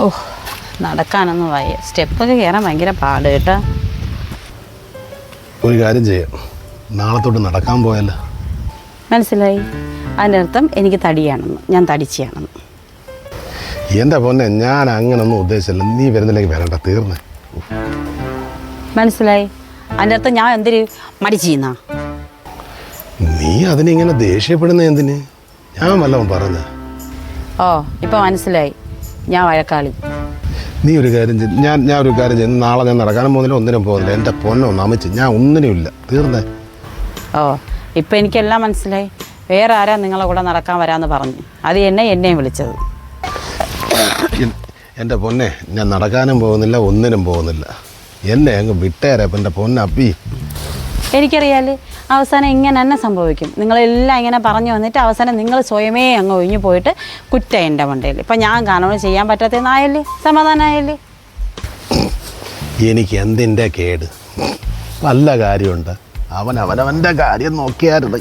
ഓ നടക്കാനൊന്നും വയ്യ. സ്റ്റെപ്പൊക്കെ കയറാൻ ഭയങ്കര പാട് കേട്ടോ. ഒരു കാര്യം ചെയ്യാം, നാളെ തൊട്ട് നടക്കാൻ പോയല്ലോ. മനസ്സിലായി? അതിൻ്റെ അർത്ഥം എനിക്ക് തടിയാണെന്ന്, ഞാൻ തടിച്ചാണെന്ന്. എൻ്റെ പൊന്നെ, ഞാൻ അങ്ങനൊന്നും ഉദ്ദേശിച്ചില്ല. നീ വരുന്നില്ലെങ്കിൽ വരണ്ട, തീർന്നേ. മനസ്സിലായി? അതിൻ്റെ അർത്ഥം ഞാൻ എന്തിന് മടിച്ചീന്നാ? നീ അതിനിങ്ങനെ ദേഷ്യപ്പെടുന്ന എന്തിന്? ഞാൻ വല്ലതും പറഞ്ഞ? ഓ ഇപ്പം മനസ്സിലായി, ഞാൻ വഴക്കാളി. നീ ഒരു കാര്യം ചെയ്യും, ഞാൻ ഒരു കാര്യം ചെയ്യും. നാളെ ഞാൻ നടക്കാനും പോകുന്നില്ല, ഒന്നിനും പോകുന്നില്ല. എൻ്റെ പൊന്നോ നമിച്ച് ഞാൻ ഒന്നിനും ഇല്ല, തീർന്നേ. ഓ ഇപ്പം എനിക്കെല്ലാം മനസ്സിലായി. വേറെ ആരാ നിങ്ങളെ കൂടെ നടക്കാൻ വരാമെന്ന് പറഞ്ഞു, അത് എന്നെയും വിളിച്ചത്. എൻ്റെ പൊന്നെ, ഞാൻ നടക്കാനും പോകുന്നില്ല, ഒന്നിനും പോകുന്നില്ല. എന്നെ അങ്ങ് വിട്ടേരെ എൻ്റെ പൊന്നപ്പി. എനിക്കറിയാൽ അവസാനം ഇങ്ങനെ തന്നെ സംഭവിക്കും. നിങ്ങളെല്ലാം ഇങ്ങനെ പറഞ്ഞു വന്നിട്ട് അവസാനം നിങ്ങൾ സ്വയമേ അങ്ങ് ഒഴിഞ്ഞു പോയിട്ട് കുറ്റം എൻ്റെ മണ്ടയിൽ. ഇപ്പം ഞാൻ കാണുമ്പോൾ ചെയ്യാൻ പറ്റാത്തതെന്നായല്ലേ, സമാധാനമായല്ലേ? എനിക്ക് എന്തിൻ്റെ കേട്? വല്ല കാര്യമുണ്ട്? അവനവൻ്റെ കാര്യം നോക്കിയായിരുന്നു.